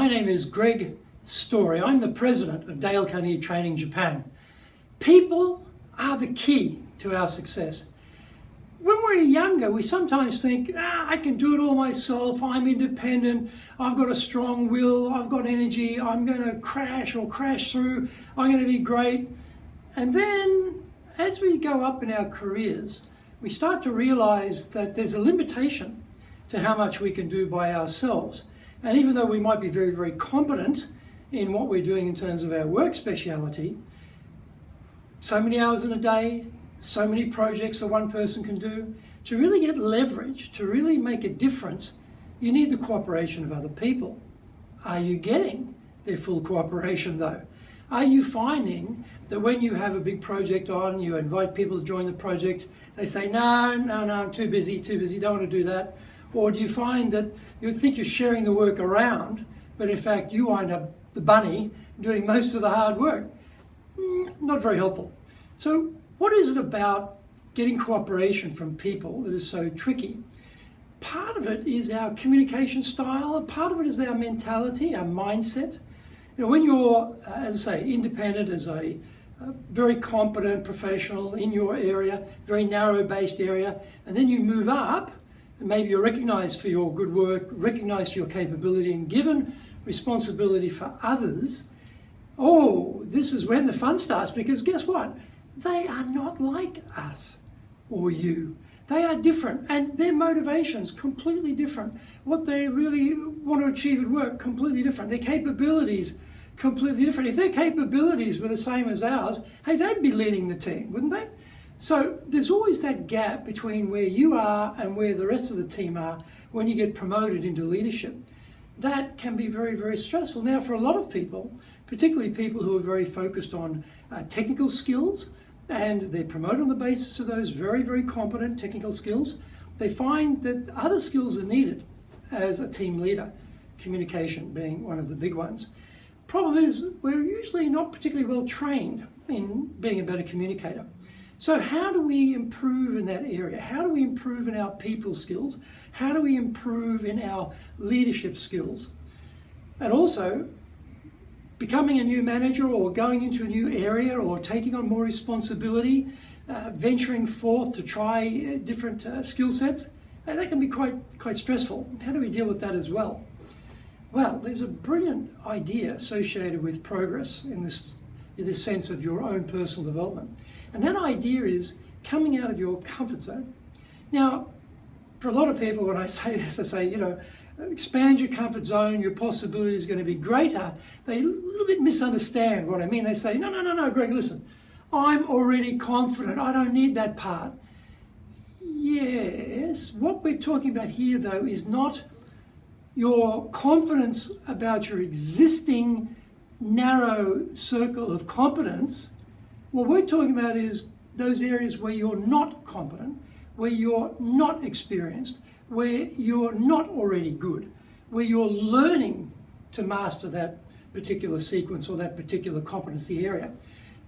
My name is Greg Story. I'm the president of Dale Carnegie Training Japan. People are the key to our success. When we're younger, we sometimes think, I can do it all myself, I'm independent, I've got a strong will, I've got energy, I'm going to crash or crash through, I'm going to be great. And then as we go up in our careers, we start to realize that there's a limitation to how much we can do by ourselves. And even though we might be very, very competent in what we're doing in terms of our work speciality, so many hours in a day, so many projects that one person can do, to really get leverage, to really make a difference, you need the cooperation of other people. Are you getting their full cooperation though? Are you finding that when you have a big project on, you invite people to join the project, they say, no, I'm too busy, don't want to do that? Or do you find that you think you're sharing the work around, but in fact you wind up the bunny doing most of the hard work? Not very helpful. So what is it about getting cooperation from people that is so tricky? Part of it is our communication style, and part of it is our mentality, our mindset. You know, when you're, as I say, independent, as a very competent professional in your area, very narrow-based area, and then you move up, and maybe you're recognized for your good work, recognized for your capability, and given responsibility for others, this is when the fun starts, because guess what? They are not like us or you. They are different, and their motivations completely different. What they really want to achieve at work, completely different. Their capabilities, completely different. If their capabilities were the same as ours, hey, they'd be leading the team, wouldn't they? So there's always that gap between where you are and where the rest of the team are when you get promoted into leadership. That can be very, very stressful. Now, for a lot of people, particularly people who are very focused on technical skills, and they're promoted on the basis of those very, very competent technical skills, they find that other skills are needed as a team leader, communication being one of the big ones. Problem is, we're usually not particularly well trained in being a better communicator. So how do we improve in that area? How do we improve in our people skills? How do we improve in our leadership skills? And also, becoming a new manager or going into a new area or taking on more responsibility, venturing forth to try different skill sets, and that can be quite stressful. How do we deal with that as well? Well, there's a brilliant idea associated with progress in this sense of your own personal development. And that idea is coming out of your comfort zone. Now, for a lot of people, when I say this, I say, expand your comfort zone, your possibility is going to be greater. They a little bit misunderstand what I mean. They say, no, Greg, listen, I'm already confident. I don't need that part. Yes, what we're talking about here, though, is not your confidence about your existing narrow circle of competence. What we're talking about is those areas where you're not competent, where you're not experienced, where you're not already good, where you're learning to master that particular sequence or that particular competency area.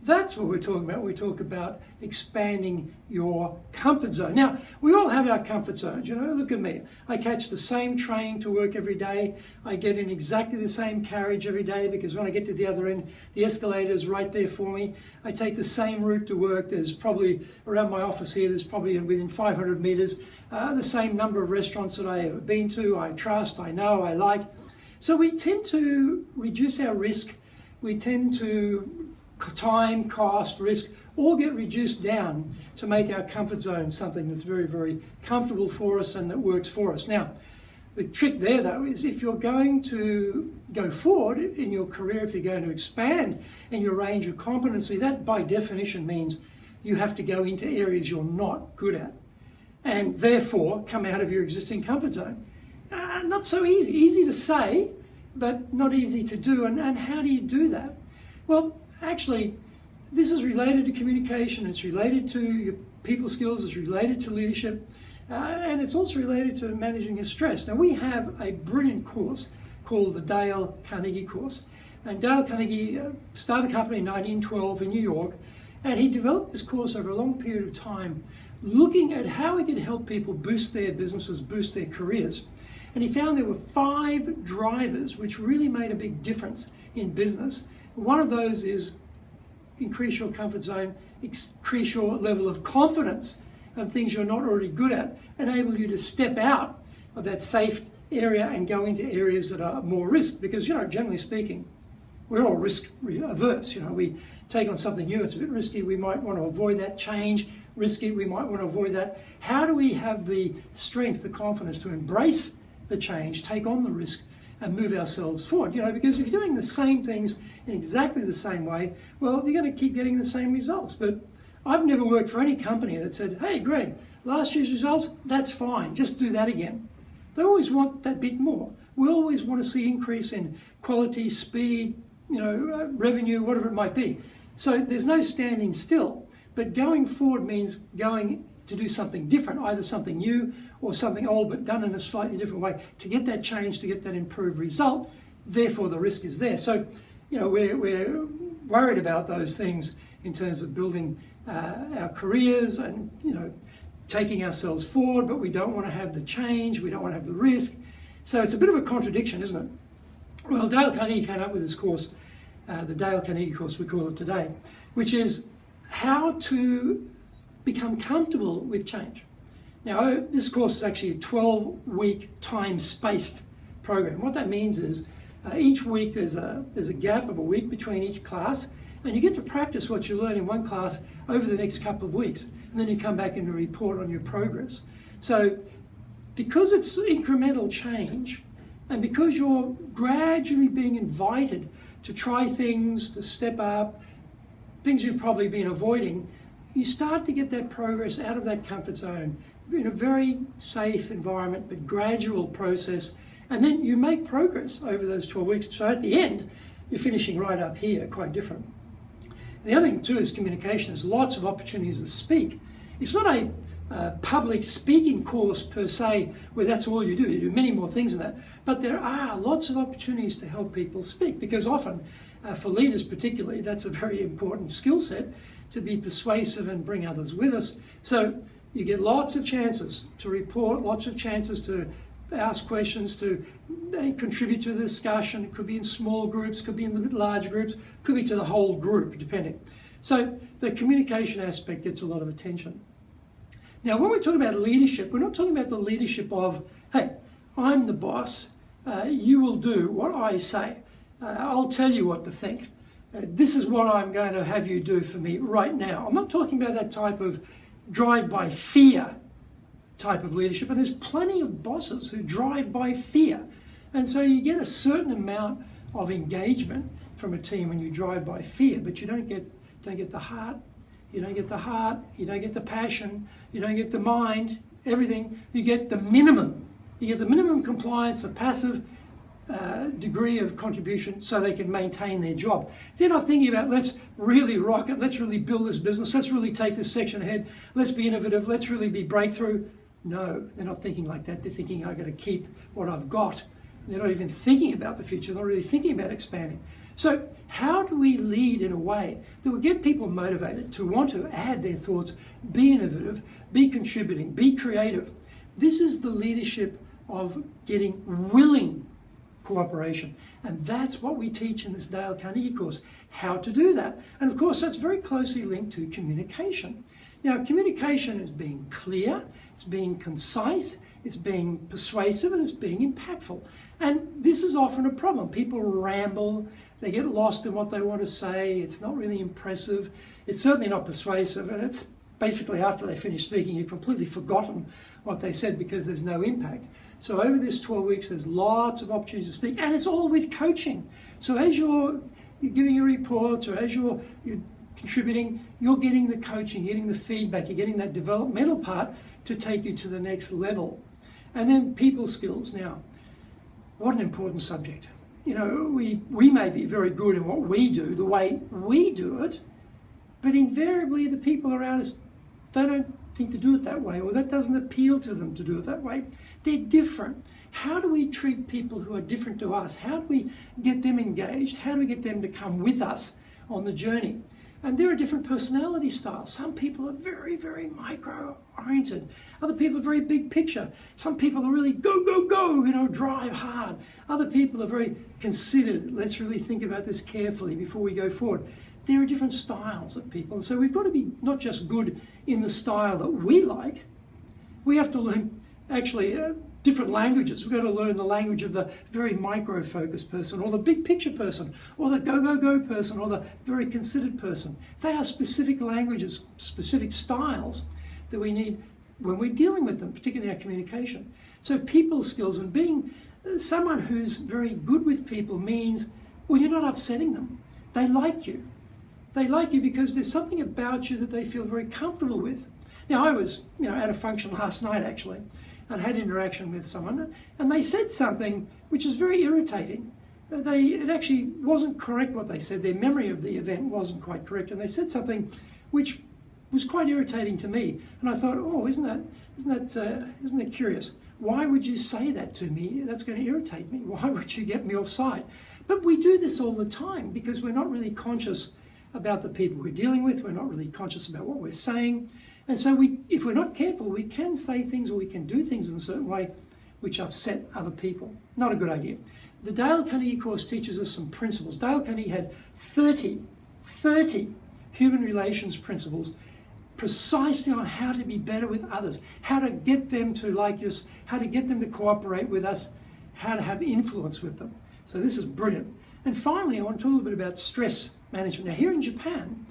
That's what we're talking about. We talk about expanding your comfort zone. Now, we all have our comfort zones. Look at me. I catch the same train to work every day. I get in exactly the same carriage every day because when I get to the other end, the escalator is right there for me. I take the same route to work. There's probably, around my office here, there's probably within 500 meters, the same number of restaurants that I have been to, I trust, I know, I like. So we tend to reduce our risk. We tend to time, cost, risk, all get reduced down to make our comfort zone something that's very, very comfortable for us and that works for us. Now, the trick there, though, is if you're going to go forward in your career, if you're going to expand in your range of competency, that by definition means you have to go into areas you're not good at and therefore come out of your existing comfort zone. Not so easy. Easy to say, but not easy to do. And how do you do that? Well, actually, this is related to communication, it's related to your people skills, it's related to leadership, and it's also related to managing your stress. Now, we have a brilliant course called the Dale Carnegie Course. And Dale Carnegie started the company in 1912 in New York, and he developed this course over a long period of time, looking at how he could help people boost their businesses, boost their careers. And he found there were 5 drivers which really made a big difference in business. One of those is increase your comfort zone, increase your level of confidence of things you're not already good at, enable you to step out of that safe area and go into areas that are more risk. Because, generally speaking, we're all risk averse. We take on something new, it's a bit risky, we might want to avoid that. Change, risky, we might want to avoid that. How do we have the strength, the confidence to embrace the change, take on the risk, and move ourselves forward? Because if you're doing the same things in exactly the same way, well, you're going to keep getting the same results. But I've never worked for any company that said, hey, Greg, last year's results, that's fine, just do that again. They always want that bit more. We always want to see increase in quality, speed, revenue, whatever it might be. So there's no standing still. But going forward means going to do something different, either something new or something old, but done in a slightly different way to get that change, to get that improved result. Therefore, the risk is there. So, we're worried about those things in terms of building our careers and, taking ourselves forward, but we don't want to have the change, we don't want to have the risk. So it's a bit of a contradiction, isn't it? Well, Dale Carnegie came up with this course, the Dale Carnegie Course we call it today, which is how to become comfortable with change. Now, this course is actually a 12-week time-spaced program. What that means is each week there's a gap of a week between each class, and you get to practice what you learn in one class over the next couple of weeks, and then you come back and report on your progress. So because it's incremental change, and because you're gradually being invited to try things, to step up, things you've probably been avoiding, you start to get that progress out of that comfort zone in a very safe environment, but gradual process. And then you make progress over those 12 weeks. So at the end, you're finishing right up here, quite different. The other thing too is communication. There's lots of opportunities to speak. It's not a public speaking course per se, where that's all you do. You do many more things than that. But there are lots of opportunities to help people speak, because often, for leaders particularly, that's a very important skill set, to be persuasive and bring others with us. So you get lots of chances to report, lots of chances to ask questions, to contribute to the discussion. It could be in small groups, could be in the large groups, could be to the whole group, depending. So the communication aspect gets a lot of attention. Now, when we talk about leadership, we're not talking about the leadership of, hey, I'm the boss, you will do what I say, I'll tell you what to think. This is what I'm going to have you do for me right now. I'm not talking about that type of drive by fear type of leadership, and there's plenty of bosses who drive by fear. And so you get a certain amount of engagement from a team when you drive by fear, but you don't get the heart, you don't get the passion, you don't get the mind, everything. You get the minimum. You get the minimum compliance, a passive degree of contribution, so they can maintain their job. They're not thinking about, let's really rock it, let's really build this business, let's really take this section ahead, let's be innovative, let's really be breakthrough. No, they're not thinking like that. They're thinking, I've got to keep what I've got. They're not even thinking about the future. They're not really thinking about expanding. So how do we lead in a way that will get people motivated to want to add their thoughts, be innovative, be contributing, be creative? This is the leadership of getting willing cooperation. And that's what we teach in this Dale Carnegie course, how to do that. And of course, that's very closely linked to communication. Now, communication is being clear, it's being concise, it's being persuasive, and it's being impactful. And this is often a problem. People ramble, they get lost in what they want to say, it's not really impressive, it's certainly not persuasive, and it's basically after they finish speaking, you've completely forgotten what they said because there's no impact. So over this 12 weeks, there's lots of opportunities to speak, and it's all with coaching. So as you're giving your reports, or as you're contributing, you're getting the coaching, getting the feedback, you're getting that developmental part to take you to the next level. And then people skills. Now, what an important subject. You know, we may be very good in what we do, the way we do it, but invariably the people around us, they don't think to do it that way, or that doesn't appeal to them to do it that way. They're different. How do we treat people who are different to us? How do we get them engaged? How do we get them to come with us on the journey? And there are different personality styles. Some people are very, very micro-oriented. Other people are very big picture. Some people are really go, go, go, drive hard. Other people are very considered. Let's really think about this carefully before we go forward. There are different styles of people. And so we've got to be not just good in the style that we like. We have to learn actually different languages. We've got to learn the language of the very micro-focused person, or the big picture person, or the go, go, go person, or the very considered person. They are specific languages, specific styles that we need when we're dealing with them, particularly our communication. So people skills and being someone who's very good with people means, well, you're not upsetting them. They like you. They like you because there's something about you that they feel very comfortable with. Now, I was, at a function last night actually, and had interaction with someone, and they said something which is very irritating. It actually wasn't correct what they said. Their memory of the event wasn't quite correct, and they said something which was quite irritating to me. And I thought, oh, isn't that curious? Why would you say that to me? That's going to irritate me. Why would you get me offside? But we do this all the time because we're not really conscious about the people we're dealing with. We're not really conscious about what we're saying. And so if we're not careful, we can say things or we can do things in a certain way which upset other people. Not a good idea. The Dale Carnegie Course teaches us some principles. Dale Carnegie had 30 human relations principles precisely on how to be better with others, how to get them to like us, how to get them to cooperate with us, how to have influence with them. So this is brilliant. And finally, I want to talk a little bit about stress management. Now, here in Japan,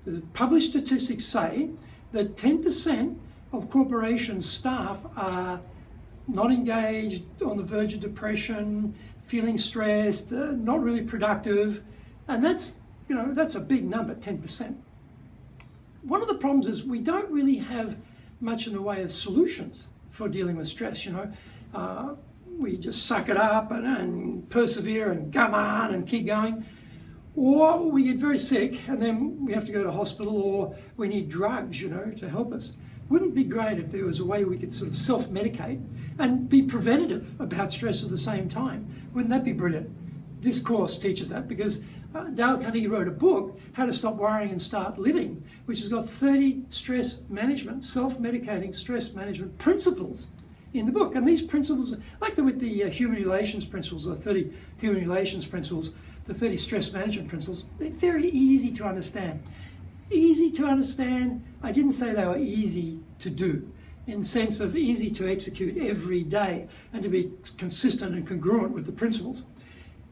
the published statistics say that 10% of corporation staff are not engaged, on the verge of depression, feeling stressed, not really productive. And that's a big number, 10%. One of the problems is we don't really have much in the way of solutions for dealing with stress. We just suck it up and persevere and come on and keep going. Or we get very sick and then we have to go to hospital, or we need drugs, to help us. Wouldn't it be great if there was a way we could sort of self-medicate and be preventative about stress at the same time? Wouldn't that be brilliant? This course teaches that because Dale Carnegie wrote a book, How to Stop Worrying and Start Living, which has got 30 stress management, self-medicating stress management principles in the book. And these principles, like with the human relations principles, or 30 human relations principles, the 30 stress management principles, they're very easy to understand. Easy to understand. I didn't say they were easy to do, in the sense of easy to execute every day and to be consistent and congruent with the principles.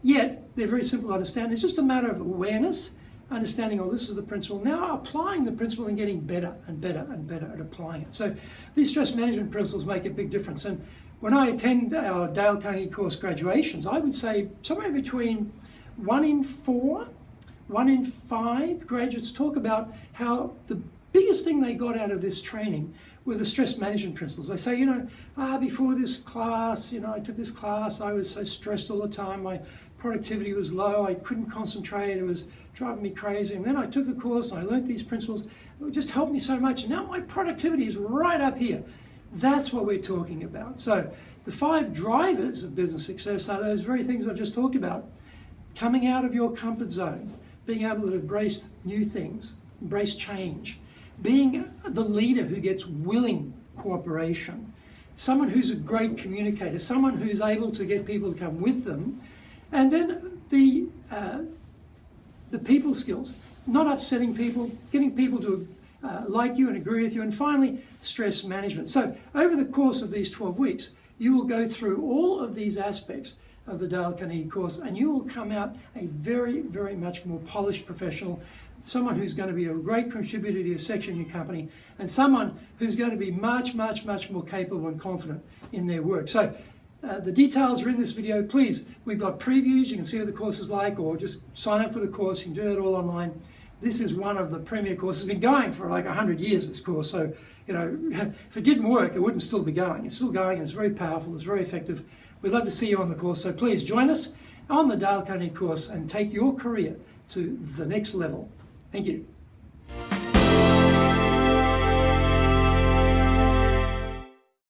Yet, they're very simple to understand. It's just a matter of awareness, understanding, oh, this is the principle. Now applying the principle and getting better and better and better at applying it. So these stress management principles make a big difference. And when I attend our Dale Carnegie Course graduations, I would say somewhere between 1 in 4, 1 in 5 graduates talk about how the biggest thing they got out of this training were the stress management principles. They say, before this class, I took this class, I was so stressed all the time, my productivity was low, I couldn't concentrate, it was driving me crazy. And then I took the course and I learned these principles. It just helped me so much. And now my productivity is right up here. That's what we're talking about. So the 5 drivers of business success are those very things I've just talked about. Coming out of your comfort zone, being able to embrace new things, embrace change, being the leader who gets willing cooperation, someone who's a great communicator, someone who's able to get people to come with them, and then the people skills, not upsetting people, getting people to like you and agree with you, and finally, stress management. So over the course of these 12 weeks, you will go through all of these aspects of the Dale Carnegie Course, and you will come out a very, very much more polished professional, someone who's going to be a great contributor to your section, your company, and someone who's going to be much, much, much more capable and confident in their work. So the details are in this video. Please, we've got previews. You can see what the course is like, or just sign up for the course. You can do that all online. This is one of the premier courses. It's been going for like 100 years, this course. So, if it didn't work, it wouldn't still be going. It's still going. It's very powerful. It's very effective. We'd love to see you on the course. So please join us on the Dale Carnegie Course and take your career to the next level. Thank you.